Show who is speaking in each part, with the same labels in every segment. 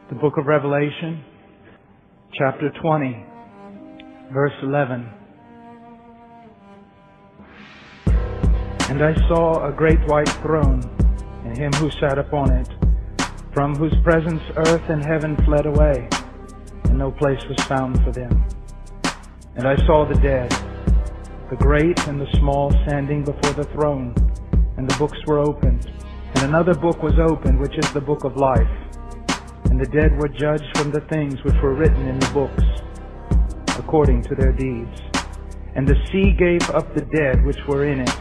Speaker 1: The book of Revelation, chapter 20, verse 11. And I saw a great white throne, and him who sat upon it, from whose presence earth and heaven fled away, and no place was found for them. And I saw the dead, the great and the small, standing before the throne, and the books were opened. And another book was opened, which is the book of life. And the dead were judged from the things which were written in the books, according to their deeds. And the sea gave up the dead which were in it,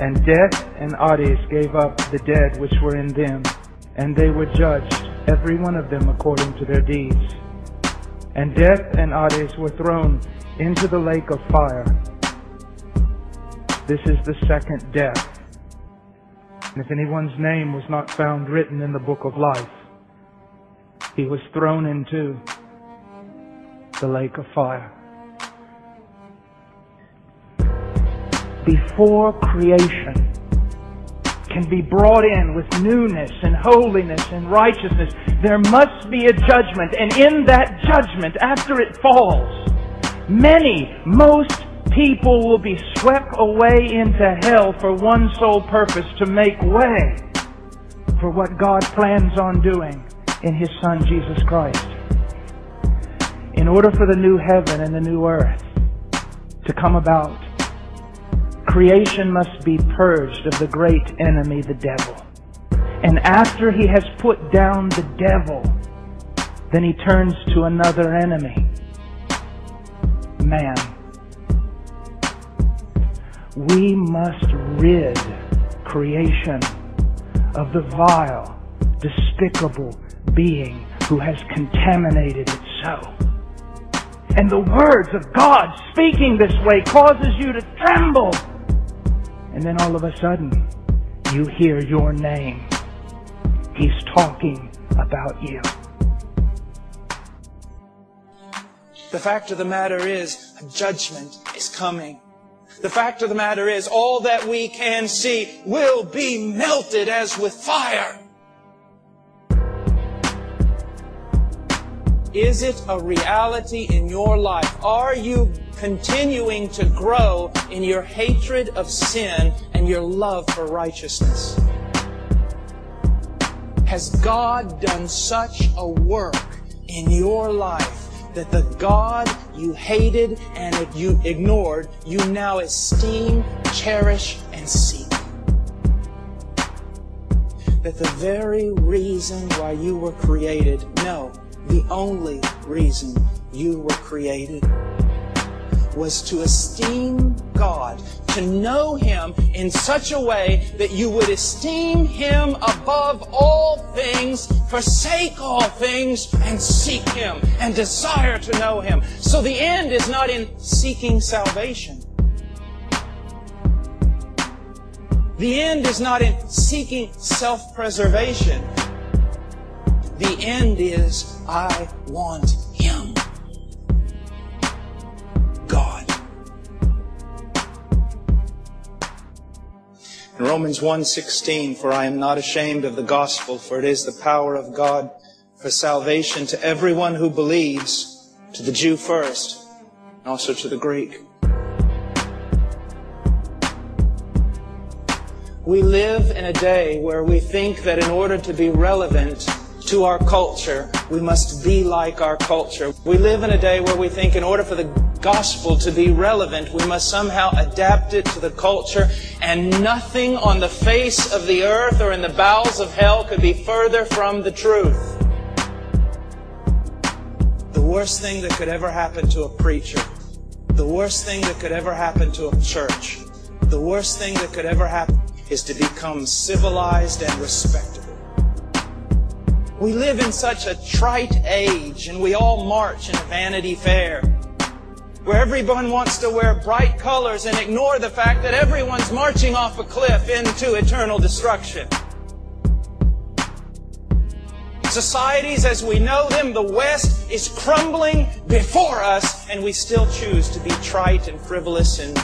Speaker 1: and death and Hades gave up the dead which were in them, and they were judged, every one of them according to their deeds. And death and Hades were thrown into the lake of fire. This is the second death. And if anyone's name was not found written in the book of life, he was thrown into the lake of fire. Before creation can be brought in with newness and holiness and righteousness, there must be a judgment. And in that judgment, after it falls, most people will be swept away into hell for one sole purpose: to make way for what God plans on doing in His Son, Jesus Christ. In order for the new heaven and the new earth to come about, creation must be purged of the great enemy, the devil. And after He has put down the devil, then He turns to another enemy, man. We must rid creation of the vile, despicable being who has contaminated it so. And the words of God speaking this way causes you to tremble. And then all of a sudden, you hear your name. He's talking about you.
Speaker 2: The fact of the matter is, a judgment is coming. The fact of the matter is, all that we can see will be melted as with fire. Is it a reality in your life? Are you continuing to grow in your hatred of sin and your love for righteousness? Has God done such a work in your life that the God you hated and you ignored, you now esteem, cherish, and seek? That the very reason why you were created, no, the only reason you were created, was to esteem God, to know Him in such a way that you would esteem Him above all things, forsake all things, and seek Him and desire to know Him. So the end is not in seeking salvation. The end is not in seeking self-preservation. The end is, I want Him. God. In Romans 1:16, for I am not ashamed of the gospel, for it is the power of God for salvation to everyone who believes, to the Jew first, and also to the Greek. We live in a day where we think that in order to be relevant to our culture, we must be like our culture. We live in a day where we think in order for the gospel to be relevant, we must somehow adapt it to the culture, and nothing on the face of the earth or in the bowels of hell could be further from the truth. The worst thing that could ever happen to a preacher, the worst thing that could ever happen to a church, the worst thing that could ever happen is to become civilized and respectable. We live in such a trite age, and we all march in a Vanity Fair, where everyone wants to wear bright colors and ignore the fact that everyone's marching off a cliff into eternal destruction. Societies as we know them, the West, is crumbling before us, and we still choose to be trite and frivolous and